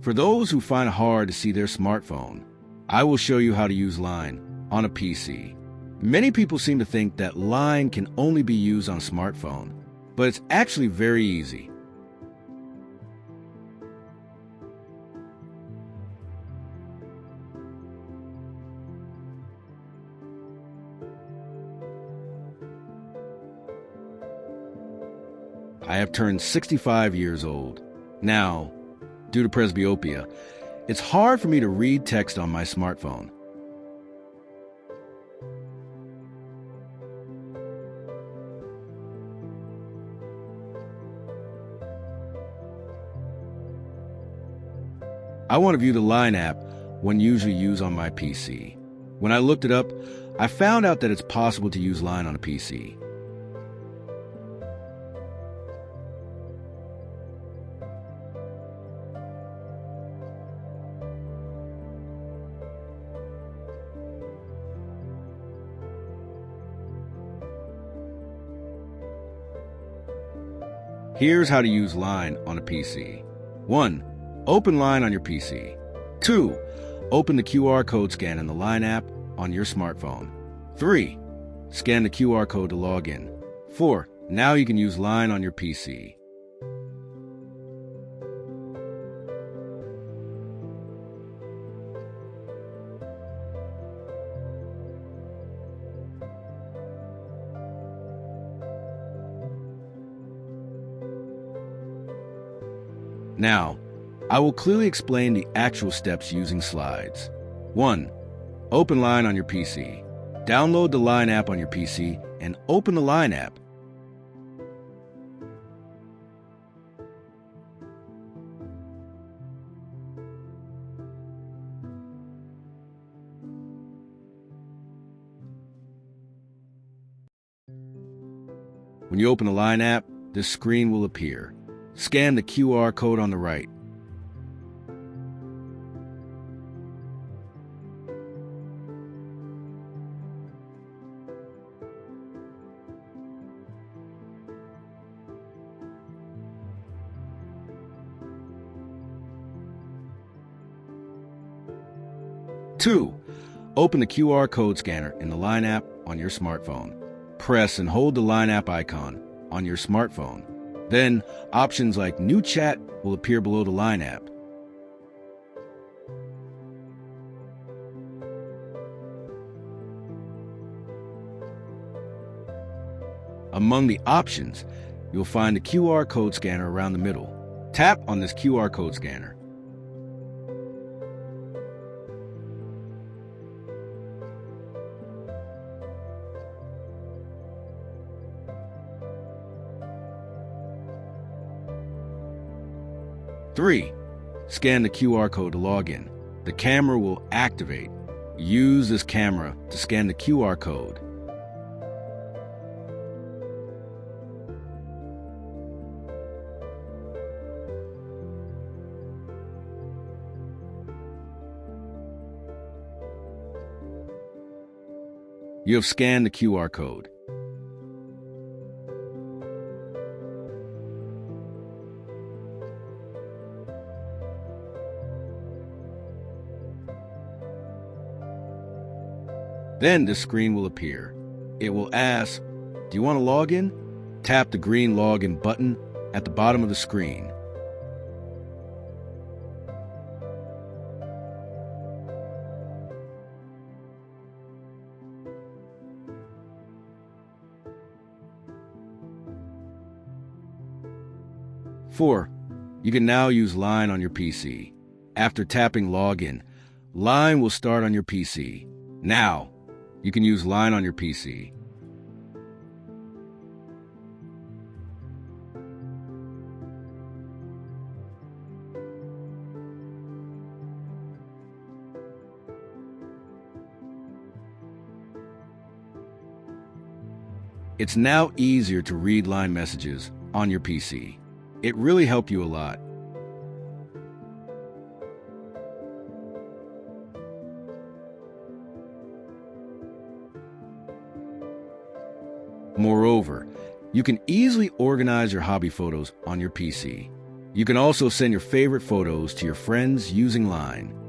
For those who find it hard to see their smartphone, I will show you how to use Line on a PC. Many people seem to think that Line can only be used on a smartphone, but it's actually very easy. I have turned 65 years old. Now, due to presbyopia, it's hard for me to read text on my smartphone. I want to view the Line app when usually used on my PC. When I looked it up, I found out that it's possible to use Line on a PC. Here's how to use Line on a PC. 1. Open Line on your PC. 2. Open the QR code scan in the Line app on your smartphone. 3. Scan the QR code to log in. 4. Now you can use Line on your PC. Now, I will clearly explain the actual steps using slides. 1. Open Line on your PC. Download the Line app on your PC and open the Line app. When you open the Line app, this screen will appear. Scan the QR code on the right. Two, open the QR code scanner in the Line app on your smartphone. Press and hold the Line app icon on your smartphone. Then, options like New Chat will appear below the Line app. Among the options, you'll find the QR code scanner around the middle. Tap on this QR code scanner. Three, scan the QR code to log in. The camera will activate. Use this camera to scan the QR code. You have scanned the QR code. Then this screen will appear. It will ask, "Do you want to log in?" Tap the green login button at the bottom of the screen. Four, you can now use Line on your PC. After tapping Login, Line will start on your PC. Now, you can use Line on your PC. It's now easier to read Line messages on your PC. It really helped you a lot. Moreover, you can easily organize your hobby photos on your PC. You can also send your favorite photos to your friends using Line.